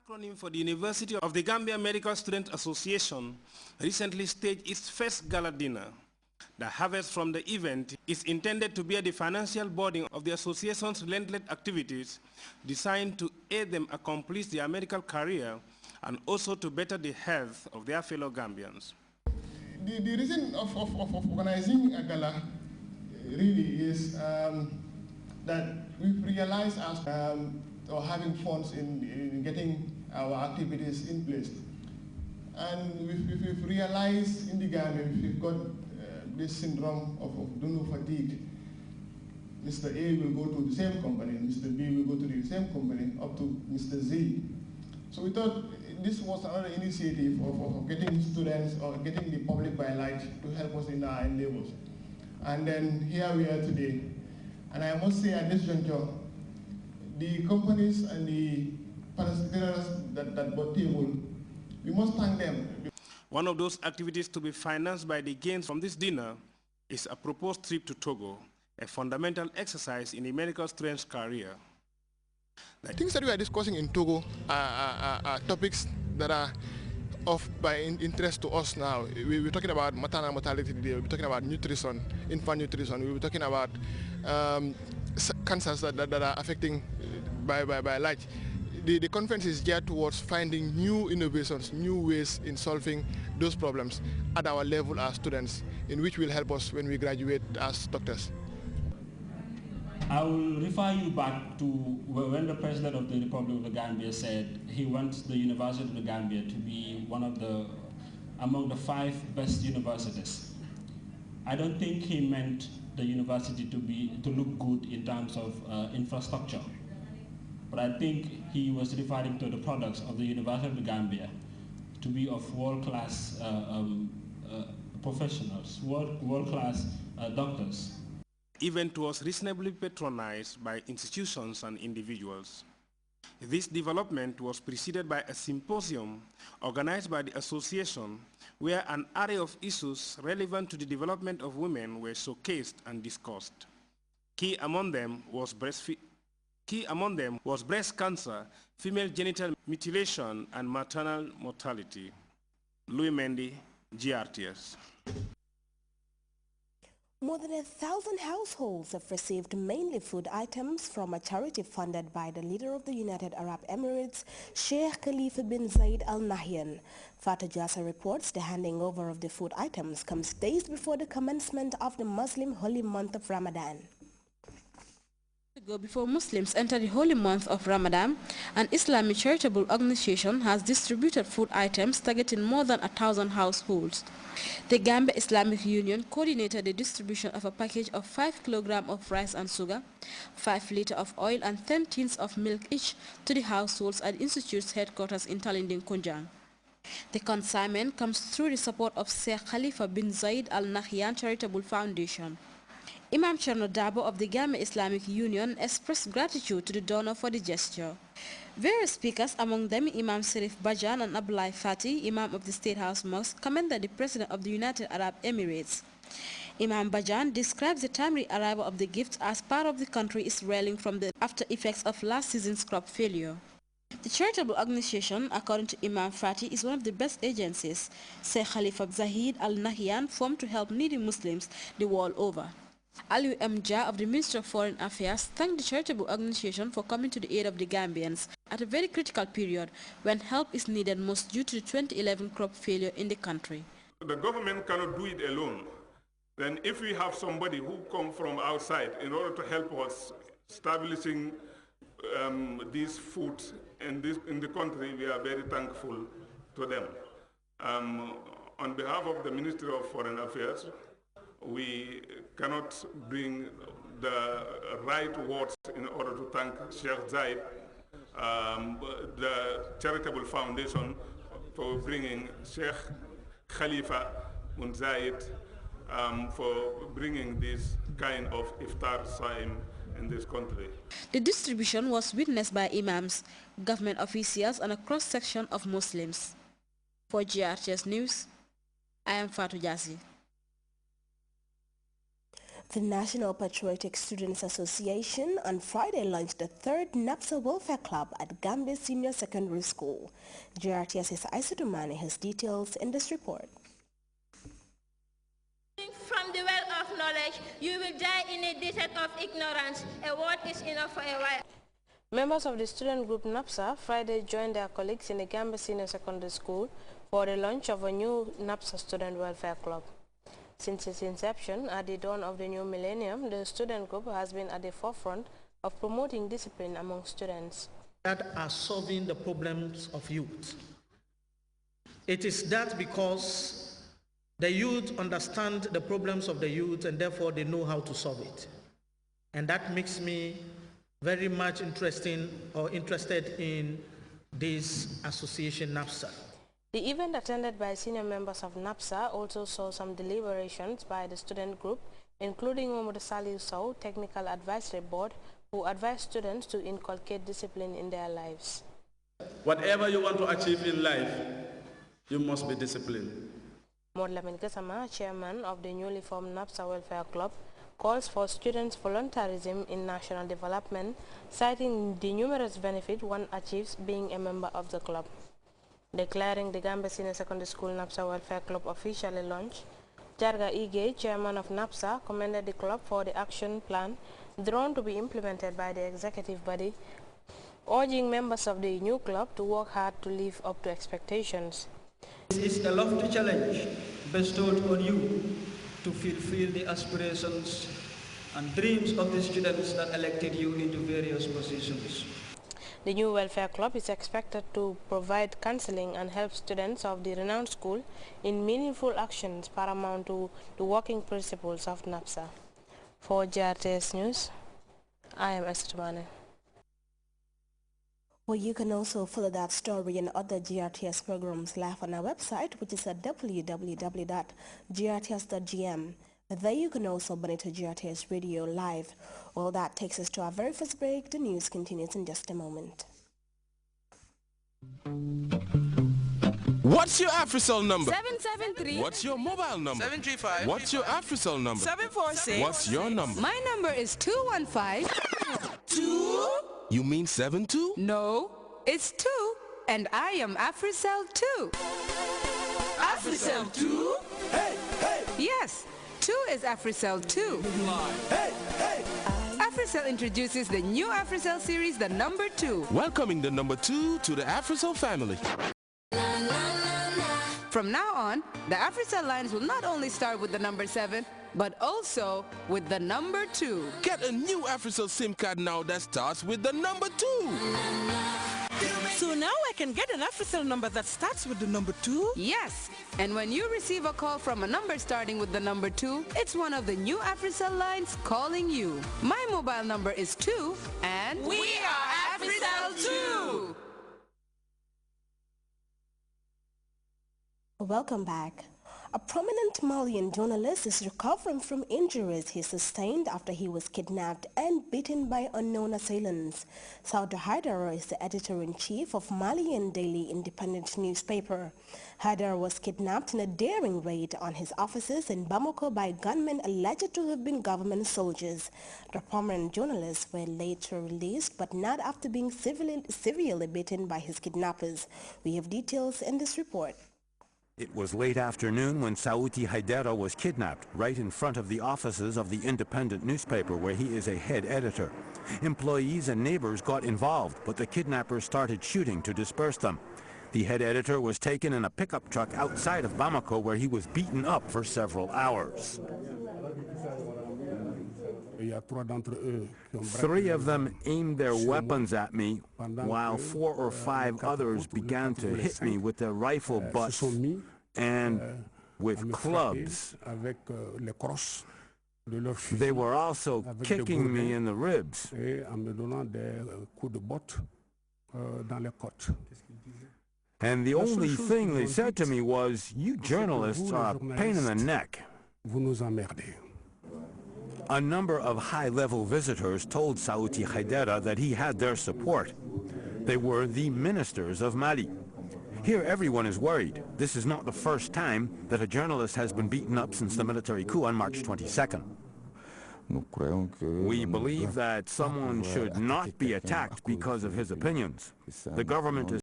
acronym for the University of the Gambia Medical Students Association, recently staged its first gala dinner. The harvest from the event is intended to bear the financial burden of the association's relentless activities designed to aid them accomplish their medical career and also to better the health of their fellow Gambians. The reason of organizing a gala really is that we've realized as or having funds in getting our activities in place. And we've realized in the Gambia we've got this syndrome of donor fatigue. Mr. A will go to the same company, Mr. B will go to the same company, up to Mr. Z. So we thought this was another initiative of getting students or getting the public by light to help us in our endeavors. And then here we are today. And I must say at this juncture, the companies and the participants that bought table, we must thank them. One of those activities to be financed by the gains from this dinner is a proposed trip to Togo, a fundamental exercise in the medical student's career. The things that we are discussing in Togo are topics that are of interest to us now. We're talking about maternal mortality today, we're talking about nutrition, infant nutrition, we're talking about cancers that are affecting by light. The conference is geared towards finding new innovations, new ways in solving those problems at our level as students, in which will help us when we graduate as doctors. I will refer you back to when the President of the Republic of the Gambia said he wants the University of the Gambia to be among the 5 best universities. I don't think he meant the university to look good in terms of infrastructure, but I think he was referring to the products of the University of the Gambia to be of world-class professionals, world-class doctors. The event was reasonably patronized by institutions and individuals. This development was preceded by a symposium organized by the association where an array of issues relevant to the development of women were showcased and discussed. Key among them was breast cancer, female genital mutilation, and maternal mortality. Louis Mendy, GRTS. More than 1,000 households have received mainly food items from a charity funded by the leader of the United Arab Emirates, Sheikh Khalifa bin Zayed Al Nahyan. Fatou Jassa reports the handing over of the food items comes days before the commencement of the Muslim holy month of Ramadan. Before Muslims enter the holy month of Ramadan, an Islamic charitable organization has distributed food items targeting more than 1,000 households. The Gambia Islamic Union coordinated the distribution of a package of 5 kilograms of rice and sugar, 5 liters of oil and 10 tins of milk each to the households at the Institute's headquarters in Talinding, Kunjang. The consignment comes through the support of Sheikh Khalifa bin Zayed Al Nahyan Charitable Foundation. Imam Cherno Dabo of the Gambia Islamic Union expressed gratitude to the donor for the gesture. Various speakers, among them Imam Sharif Bajan and Abdullah Fati, Imam of the State House Mosque, commended the President of the United Arab Emirates. Imam Bajan describes the timely arrival of the gift as part of the country is reeling from the after effects of last season's crop failure. The charitable organization, according to Imam Fati, is one of the best agencies Sheikh Khalifa Zahid Al Nahyan formed to help needy Muslims the world over. Aliu M. Jah of the Ministry of Foreign Affairs thanked the charitable organization for coming to the aid of the Gambians at a very critical period when help is needed most due to the 2011 crop failure in the country. The government cannot do it alone. Then if we have somebody who comes from outside in order to help us establishing these food in the country, we are very thankful to them. On behalf of the Ministry of Foreign Affairs, we cannot bring the right words in order to thank Sheikh Zayed, the charitable foundation, for bringing Sheikh Khalifa bin Zayed, for bringing this kind of iftar time in this country. The distribution was witnessed by imams, government officials, and a cross-section of Muslims. For GRTS News, I am Fatou Jassi. The National Patriotic Students Association on Friday launched the third NAPSA Welfare Club at Gambia Senior Secondary School. GRTS's Aissatumane has details in this report. From the well of knowledge, you will die in a desert of ignorance. A word is enough for a while. Members of the student group NAPSA Friday joined their colleagues in the Gambia Senior Secondary School for the launch of a new NAPSA Student Welfare Club. Since its inception at the dawn of the new millennium, the student group has been at the forefront of promoting discipline among students. That are solving the problems of youth. It is that because the youth understand the problems of the youth and therefore they know how to solve it. And that makes me very much interested in this association NAPSA. The event attended by senior members of NAPSA also saw some deliberations by the student group, including Mohamed Salih Sow, Technical Advisory Board, who advised students to inculcate discipline in their lives. Whatever you want to achieve in life, you must be disciplined. Modlamin Kasama, chairman of the newly formed NAPSA Welfare Club, calls for students' voluntarism in national development, citing the numerous benefits one achieves being a member of the club. Declaring the Gambia Senior Secondary School NAPSA Welfare Club officially launched, Jarga Ige, chairman of NAPSA, commended the club for the action plan drawn to be implemented by the executive body, urging members of the new club to work hard to live up to expectations. This is a lofty challenge bestowed on you to fulfill the aspirations and dreams of the students that elected you into various positions. The new welfare club is expected to provide counseling and help students of the renowned school in meaningful actions paramount to the working principles of NAPSA. For GRTS News, I am Aissatumane. Well, you can also follow that story and other GRTS programs live on our website, which is at www.grts.gm. There you can also monitor GRTS Radio live. Well, that takes us to our very first break. The news continues in just a moment. What's your AfriCell number? 773. What's your mobile number? 735. What's your AfriCell number? 746. What's your number? My number is 215. 2? You mean 72? No, it's 2, and I am AfriCell 2. AfriCell 2? Hey, hey! Yes. 2 is AfriCell 2. Hey, hey! AfriCell introduces the new AfriCell series, the number 2. Welcoming the number 2 to the AfriCell family. From now on, the AfriCell lines will not only start with the number 7, but also with the number 2. Get a new AfriCell SIM card now that starts with the number 2. So now I can get an AfriCell number that starts with the number 2? Yes. And when you receive a call from a number starting with the number 2, it's one of the new AfriCell lines calling you. My mobile number is 2, and we are AfriCell 2. Welcome back. A prominent Malian journalist is recovering from injuries he sustained after he was kidnapped and beaten by unknown assailants. Sauda Haidara is the editor-in-chief of Malian daily independent newspaper. Haidara was kidnapped in a daring raid on his offices in Bamako by gunmen alleged to have been government soldiers. The prominent journalists were later released, but not after being severely beaten by his kidnappers. We have details in this report. It was late afternoon when Sauti Haidara was kidnapped right in front of the offices of the independent newspaper where he is a head editor. Employees and neighbors got involved, but the kidnappers started shooting to disperse them. The head editor was taken in a pickup truck outside of Bamako where he was beaten up for several hours. 3 of them aimed their weapons at me, while 4 or 5 others began to hit me with their rifle butts and with clubs. They were also kicking me in the ribs. And the only thing they said to me was, "You journalists are a pain in the neck." A number of high-level visitors told Sauti Haidara that he had their support. They were the ministers of Mali. Here everyone is worried. This is not the first time that a journalist has been beaten up since the military coup on March 22nd. We believe that someone should not be attacked because of his opinions. The government is